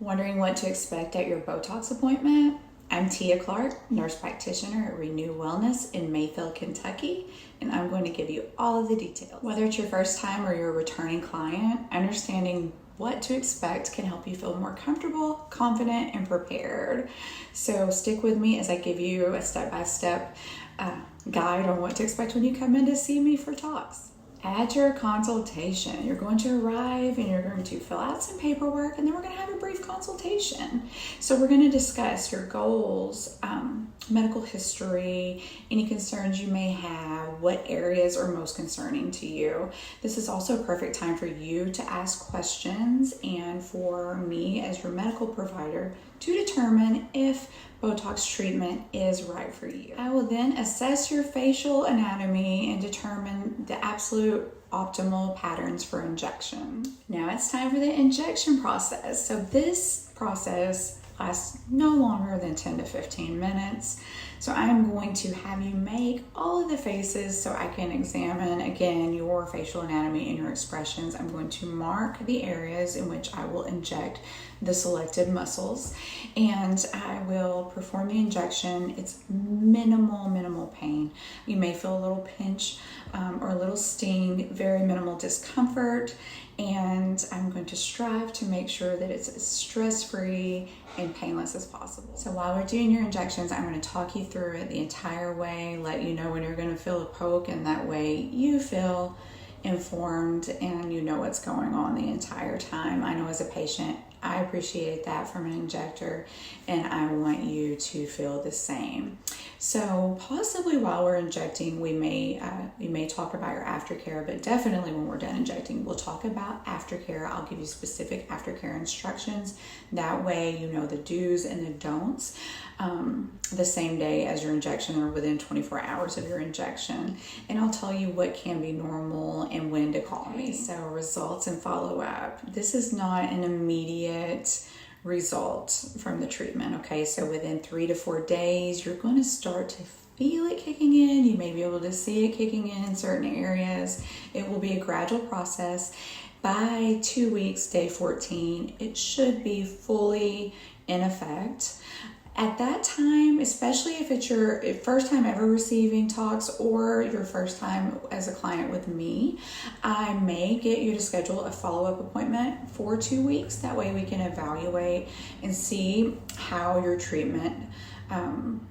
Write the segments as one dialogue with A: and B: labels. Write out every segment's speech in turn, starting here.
A: Wondering what to expect at your Botox appointment? I'm Tia Clark, nurse practitioner at Renew Wellness in Mayfield, Kentucky, and I'm going to give you all of the details. Whether it's your first time or you're a returning client, understanding what to expect can help you feel more comfortable, confident, and prepared. So stick with me as I give you a step-by-step guide on what to expect when you come in to see me for talks. At your consultation, you're going to arrive and you're going to fill out some paperwork, and then we're going to have a brief consultation. So we're going to discuss your goals, medical history, any concerns you may have, what areas are most concerning to you. This is also a perfect time for you to ask questions and for me as your medical provider to determine if Botox treatment is right for you. I will then assess your facial anatomy and determine the absolute optimal patterns for injection. Now it's time for the injection process. So this process lasts no longer than 10 to 15 minutes. So I'm going to have you make all of the faces so I can examine again your facial anatomy and your expressions. I'm going to mark the areas in which I will inject the selected muscles, and I will perform the injection. It's minimal pain. You may feel a little pinch or a little sting, very minimal discomfort, and I'm going to strive to make sure that it's as stress-free and painless as possible. So while we're doing your injections, I'm going to talk you through it the entire way, let you know when you're going to feel a poke, and that way you feel informed and you know what's going on the entire time. I know as a patient, I appreciate that from an injector, and I want you to feel the same. So possibly while we're injecting, we may talk about your aftercare, but definitely when we're done injecting, we'll talk about aftercare. I'll give you specific aftercare instructions. That way you know the do's and the don'ts the same day as your injection or within 24 hours of your injection. And I'll tell you what can be normal and when to call me. So results and follow-up. This is not an immediate result from the treatment, okay? So within 3 to 4 days, you're going to start to feel it kicking in. You may be able to see it kicking in certain areas. It will be a gradual process. By 2 weeks, day 14, it should be fully in effect. At that time, especially if it's your first time ever receiving talks or your first time as a client with me, I may get you to schedule a follow-up appointment for 2 weeks. That way we can evaluate and see how your treatment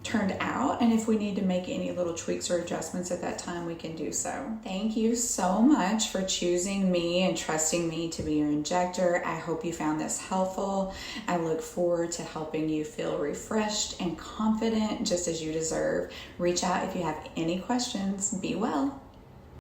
A: turned out, and if we need to make any little tweaks or adjustments at that time, we can do so. Thank you so much for choosing me and trusting me to be your injector. I hope you found this helpful. I look forward to helping you feel refreshed and confident just as you deserve. Reach out if you have any questions. Be well.